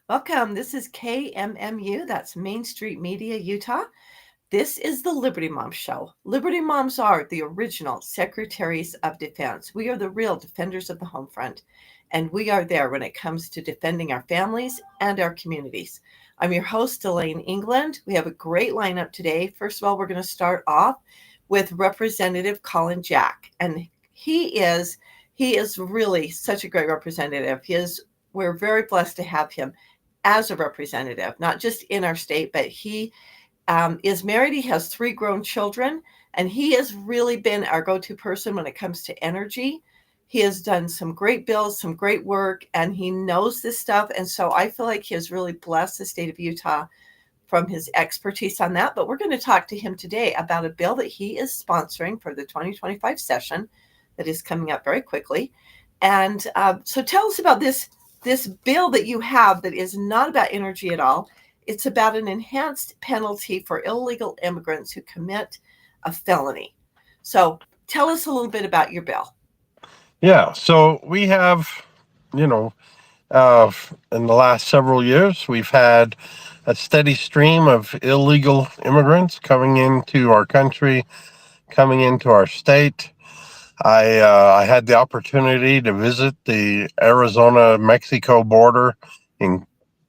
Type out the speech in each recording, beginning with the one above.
Welcome. This is KMMU. That's Main Street Media, Utah. This is the Liberty Moms Show. Liberty Moms are the original Secretaries of Defense. We are the real defenders of the home front, and we are there when it comes to defending our families and our communities. I'm your host, Dalane, England. We have a great lineup today. First of all, we're going to start off with Representative Colin Jack, and he is really such a great representative. We're very blessed to have him as a representative, not just in our state, but he is married. He has 3 grown children, and he has really been our go-to person when it comes to energy. He has done some great bills, some great work, and he knows this stuff. And so I feel like he has really blessed the state of Utah from his expertise on that. But we're going to talk to him today about a bill that he is sponsoring for the 2025 session that is coming up very quickly. And so tell us about this bill that you have that is not about energy at all. It's about an enhanced penalty for illegal immigrants who commit a felony. So tell us a little bit about your bill. Yeah, so we have, you know, uh, in the last several years, we've had a steady stream of illegal immigrants coming into our country, coming into our state. I had the opportunity to visit the Arizona-Mexico border in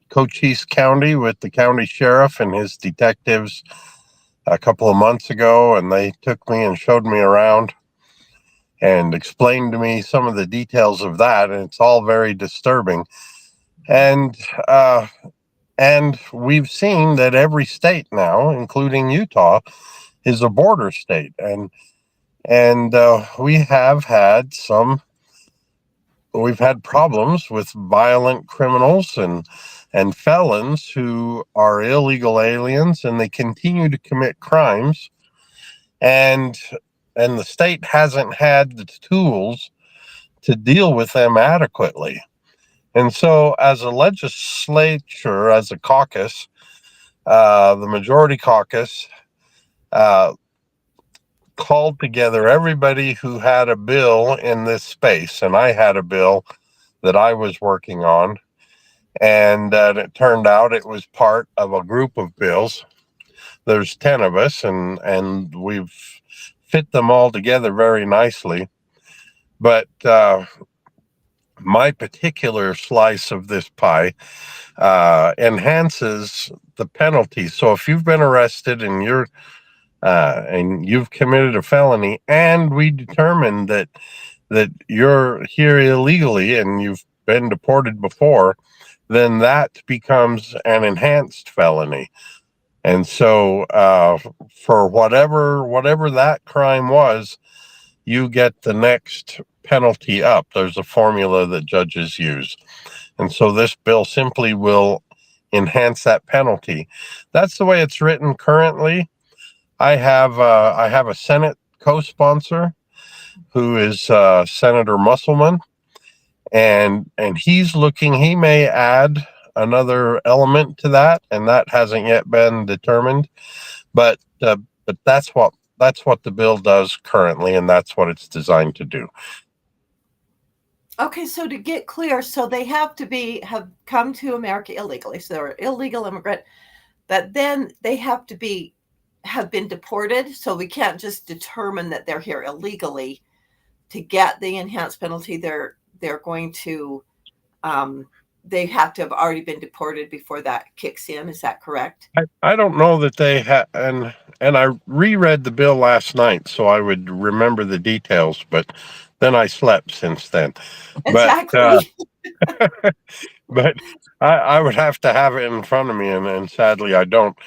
Cochise County with the county sheriff and his detectives a couple of months ago, and they took me and showed me around and explained to me some of the details of that, and it's all very disturbing. And uh, and we've seen that every state now, including Utah, is a border state, and we have had some. We've had problems with violent criminals and felons who are illegal aliens, and they continue to commit crimes, and and the state hasn't had the tools to deal with them adequately. And so, as a legislature, as a caucus, the majority caucus uh, called together everybody who had a bill in this space. And I had a bill that I was working on. And it turned out it was part of a group of bills. There's 10 of us, and we've fit them all together very nicely. But my particular slice of this pie enhances the penalty. So if you've been arrested and you've committed a felony, and we determine that you're here illegally and you've been deported before, then that becomes an enhanced felony. And so, for whatever that crime was, you get the next penalty up. There's a formula that judges use. And so this bill simply will enhance that penalty. That's the way it's written currently. I have a Senate co-sponsor who is Senator Musselman, and he's looking. He may add another element to that, and that hasn't yet been determined. But that's what the bill does currently, and that's what it's designed to do. Okay, so to get clear, so they have come to America illegally. So they're an illegal immigrant, but then they have been deported. So we can't just determine that they're here illegally to get the enhanced penalty. They're going to they have to have already been deported before that kicks in. Is that correct? I don't know that they have, and I reread the bill last night so I would remember the details, but then I slept since then. But Exactly. but I would have to have it in front of me, and sadly I don't.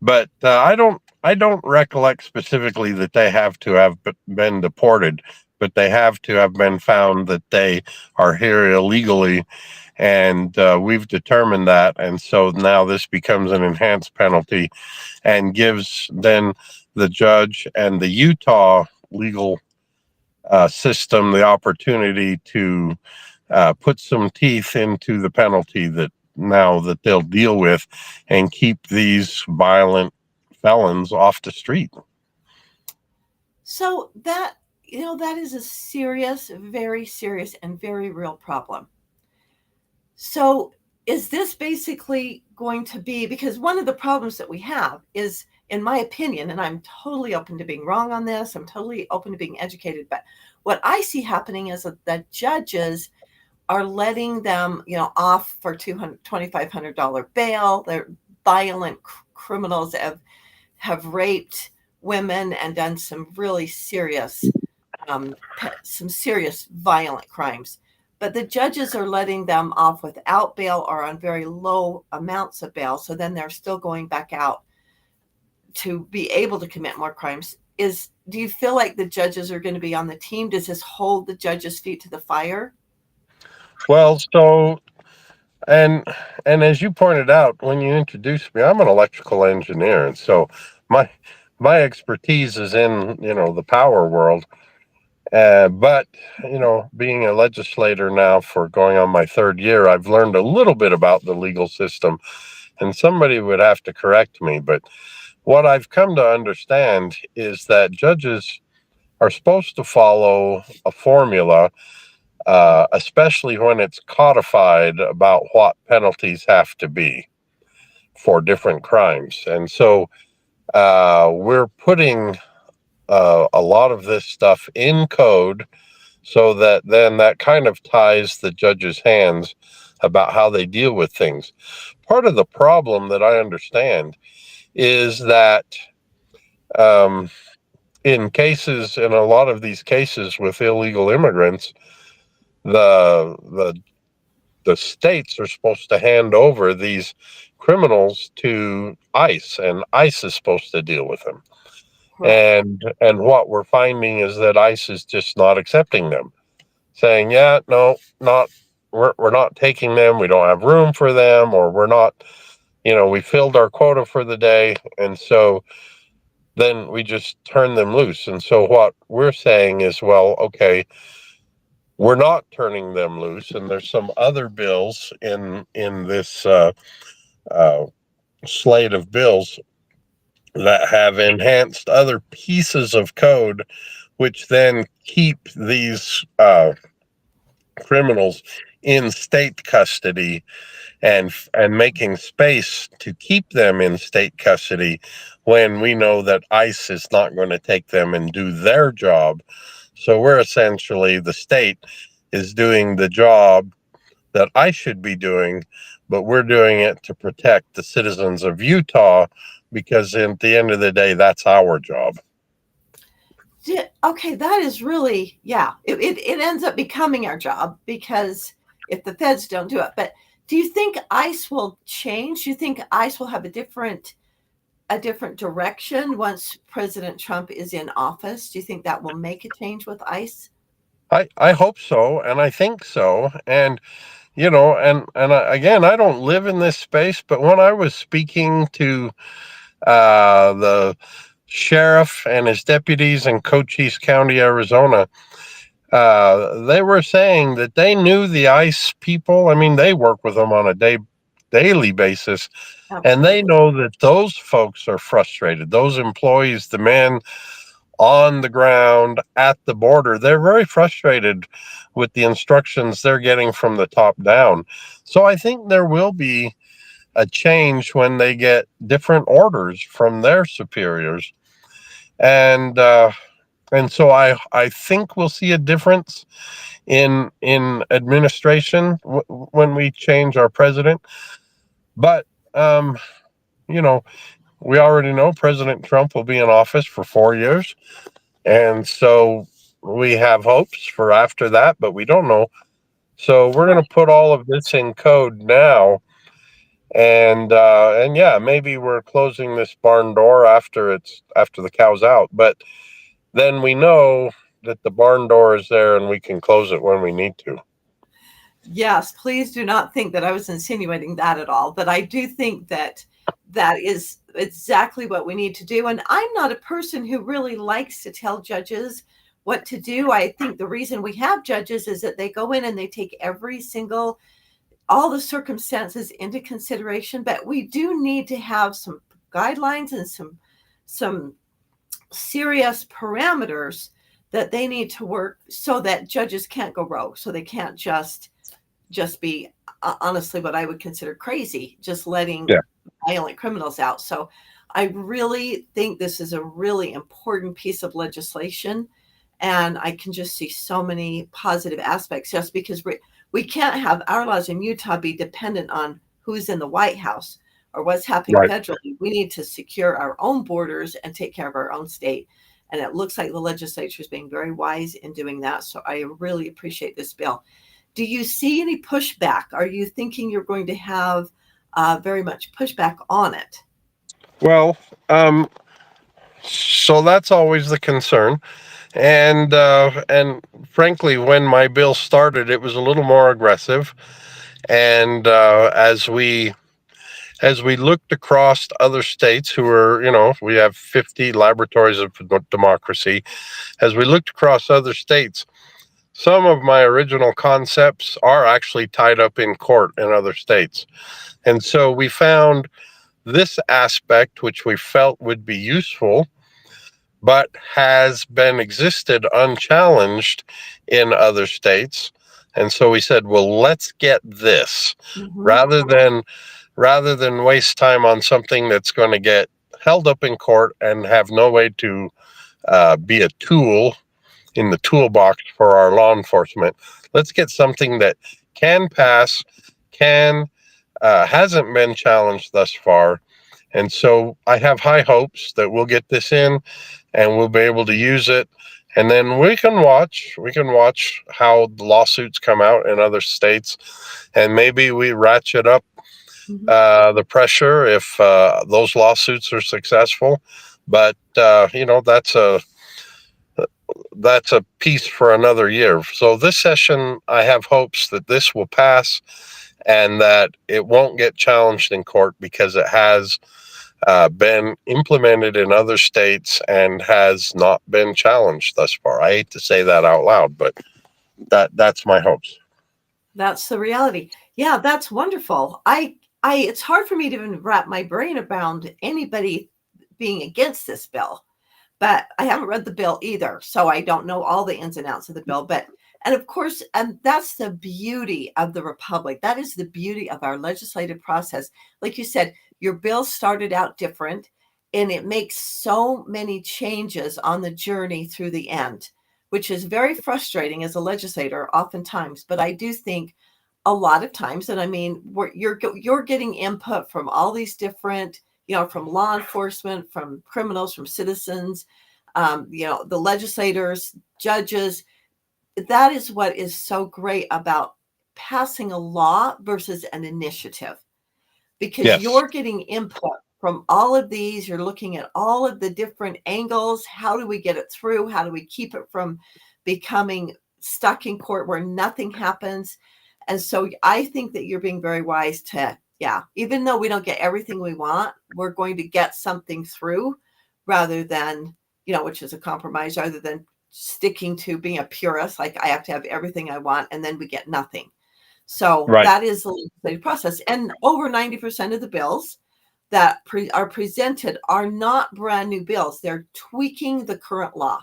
But I don't recollect specifically that they have to have been deported, but they have to have been found that they are here illegally, and we've determined that, and so now this becomes an enhanced penalty, and gives then the judge and the Utah legal system the opportunity to put some teeth into the penalty that now that they'll deal with and keep these violent felons off the street. So that is a serious, very serious, and very real problem. So is this basically going to be, because one of the problems that we have is, in my opinion, and I'm totally open to being wrong on this, I'm totally open to being educated, but what I see happening is that judges are letting them, off for $2,500 bail. They're violent criminals that have raped women and done some really serious, some serious violent crimes. But the judges are letting them off without bail or on very low amounts of bail. So then they're still going back out to be able to commit more crimes. Do you feel like the judges are going to be on the team? Does this hold the judges' feet to the fire? Well, so and and as you pointed out when you introduced me, I'm an electrical engineer, and so my my expertise is in the power world. But being a legislator now for going on my third year, I've learned a little bit about the legal system, and somebody would have to correct me. But what I've come to understand is that judges are supposed to follow a formula, especially when it's codified about what penalties have to be for different crimes. And so we're putting a lot of this stuff in code so that then that kind of ties the judge's hands about how they deal with things. Part of the problem that I understand is that um, in a lot of these cases with illegal immigrants, the the the states are supposed to hand over these criminals to ICE, and ICE is supposed to deal with them. Correct. And what we're finding is that ICE is just not accepting them, saying, "Yeah, no, not we're not taking them. We don't have room for them, or we're not. We filled our quota for the day, and so." Then we just turn them loose. And so what we're saying is, well, okay, we're not turning them loose, and there's some other bills in this uh, slate of bills that have enhanced other pieces of code, which then keep these criminals in state custody and making space to keep them in state custody when we know that ICE is not going to take them and do their job. So we're essentially, the state is doing the job that I should be doing, but we're doing it to protect the citizens of Utah because at the end of the day, that's our job. Okay, that is really, yeah, it ends up becoming our job because if the feds don't do it. But do you think ICE will change? Do you think ICE will have a different direction once President Trump is in office? Do you think that will make a change with ICE? I hope so, and I think so. And again, I don't live in this space, but when I was speaking to the sheriff and his deputies in Cochise County, Arizona, they were saying that they knew the ICE people. I mean, they work with them on a daily basis, and they Absolutely. know that those folks are frustrated. Those employees, the men on the ground at the border, they're very frustrated with the instructions they're getting from the top down. So I think there will be a change when they get different orders from their superiors, and so I think we'll see a difference in administration when we change our president. But you know, we already know President Trump will be in office for 4 years, and so we have hopes for after that, but we don't know. So we're going to Right. put all of this in code now, and yeah, maybe we're closing this barn door after the cow's out, but then we know that the barn door is there and we can close it when we need to. Yes, please do not think that I was insinuating that at all. But I do think that that is exactly what we need to do. And I'm not a person who really likes to tell judges what to do. I think the reason we have judges is that they go in and they take all the circumstances into consideration. But we do need to have some guidelines and some serious parameters that they need to work so that judges can't go rogue. So they can't just just be honestly what I would consider crazy, just letting Yeah. violent criminals out. So I really think this is a really important piece of legislation. And I can just see so many positive aspects just because we can't have our laws in Utah be dependent on who's in the White House or what's happening Right. federally. We need to secure our own borders and take care of our own state. And it looks like the legislature is being very wise in doing that. So I really appreciate this bill. Do you see any pushback? Are you thinking you're going to have very much pushback on it? Well, so that's always the concern. And frankly, when my bill started, it was a little more aggressive. And as we looked across other states who are, we have 50 laboratories of democracy. As we looked across other states, some of my original concepts are actually tied up in court in other states. And so we found this aspect, which we felt would be useful, but has been existed unchallenged in other states. And so we said, well, let's get this Mm-hmm. rather than waste time on something that's going to get held up in court and have no way to be a tool in the toolbox for our law enforcement. Let's get something that can pass, can hasn't been challenged thus far. And so I have high hopes that we'll get this in and we'll be able to use it. And then we can watch how the lawsuits come out in other states, and maybe we ratchet up Mm-hmm. the pressure if those lawsuits are successful. But that's a piece for another year. So this session, I have hopes that this will pass and that it won't get challenged in court because it has been implemented in other states and has not been challenged thus far. I hate to say that out loud, but that's my hopes. That's the reality. Yeah, that's wonderful. It's hard for me to even wrap my brain around anybody being against this bill, but I haven't read the bill either, so I don't know all the ins and outs of the bill. But and of course, and that's the beauty of the republic. That is the beauty of our legislative process. Like you said, your bill started out different, and it makes so many changes on the journey through the end, which is very frustrating as a legislator oftentimes. But I do think a lot of times, and I mean, you're getting input from all these different, from law enforcement, from criminals, from citizens, the legislators, judges. That is what is so great about passing a law versus an initiative, because Yes, you're getting input from all of these. You're looking at all of the different angles. How do we get it through? How do we keep it from becoming stuck in court where nothing happens? And so I think that you're being very wise to, yeah, even though we don't get everything we want, we're going to get something through rather than, which is a compromise, rather than sticking to being a purist, like I have to have everything I want and then we get nothing. So right. that is the legislative process. And over 90% of the bills that are presented are not brand new bills. They're tweaking the current law.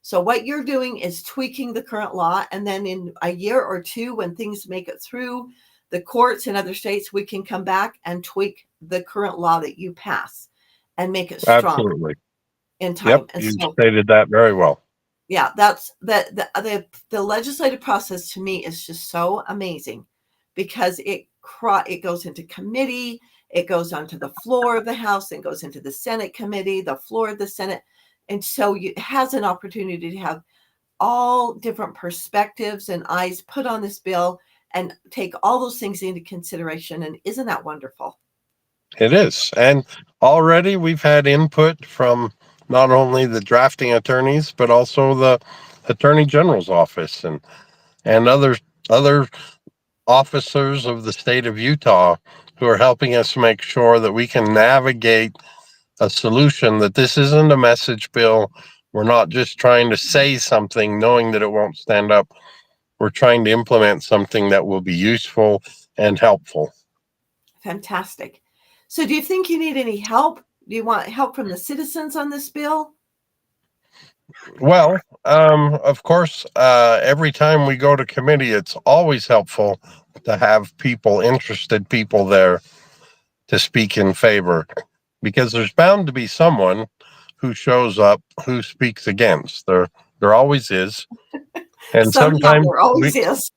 So what you're doing is tweaking the current law. And then in a year or two, when things make it through the courts in other states, we can come back and tweak the current law that you pass and make it stronger Absolutely. in Yep, time. And you so, stated that very well. yeah, that's the legislative process to me is just so amazing because it goes into committee, it goes onto the floor of the House, and goes into the Senate committee, the floor of the Senate, and so it has an opportunity to have all different perspectives and eyes put on this bill and take all those things into consideration. And isn't that wonderful? It is. And already we've had input from not only the drafting attorneys, but also the Attorney General's office and other officers of the state of Utah who are helping us make sure that we can navigate a solution, that this isn't a message bill. We're not just trying to say something knowing that it won't stand up. We're trying to implement something that will be useful and helpful. Fantastic. So, do you think you need any help? Do you want help from the citizens on this bill? Well, of course, every time we go to committee, it's always helpful to have people, interested people there to speak in favor, because there's bound to be someone who shows up who speaks against. There always is. And Somehow there always is.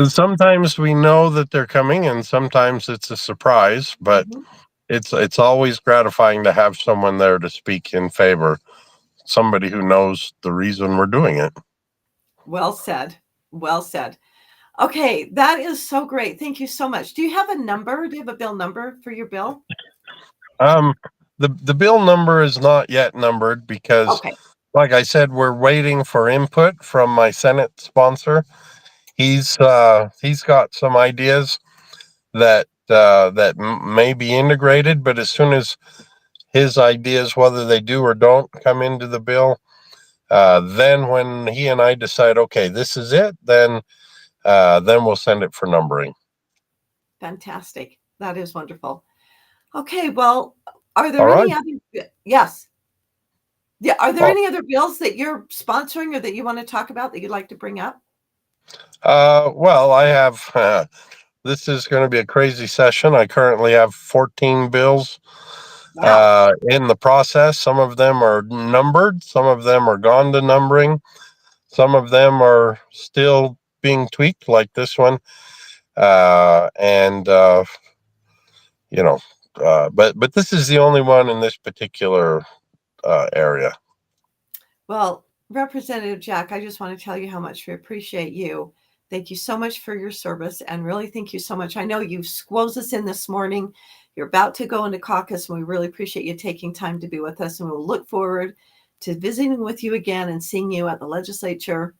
sometimes we know that they're coming, and sometimes it's a surprise, but Mhm. it's always gratifying to have someone there to speak in favor, somebody who knows the reason we're doing it. Well said. Well said. Okay, that is so great. Thank you so much. Do you have a number? Do you have a bill number for your bill? The bill number is not yet numbered because, Okay. like I said, we're waiting for input from my Senate sponsor. He's got some ideas that may be integrated, but as soon as his ideas, whether they do or don't, come into the bill, then when he and I decide, okay, this is it, then we'll send it for numbering. Fantastic. That is wonderful. Okay, well, are there All right. any other yes. Yeah, are there Well, any other bills that you're sponsoring or that you want to talk about that you'd like to bring up? well, I have. This is going to be a crazy session. I currently have 14 bills Wow. in the process. Some of them are numbered. Some of them are gone to numbering. Some of them are still being tweaked, like this one. And you know, but this is the only one in this particular area. Well, Representative Jack, I just want to tell you how much we appreciate you. Thank you so much for your service, and really thank you so much. I know you squoze us in this morning. You're about to go into caucus, and we really appreciate you taking time to be with us. And we'll look forward to visiting with you again and seeing you at the legislature,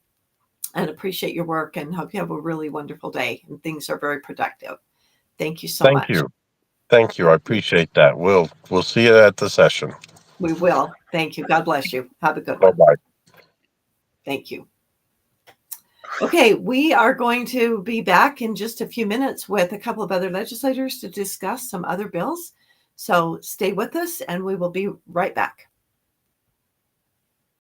and appreciate your work and hope you have a really wonderful day and things are very productive. Thank you so Thank much. you. Thank you. I appreciate that. We'll see you at the session. We will. Thank you. God bless you. Have a good Bye one. bye. Thank you. Okay, we are going to be back in just a few minutes with a couple of other legislators to discuss some other bills. So stay with us and we will be right back.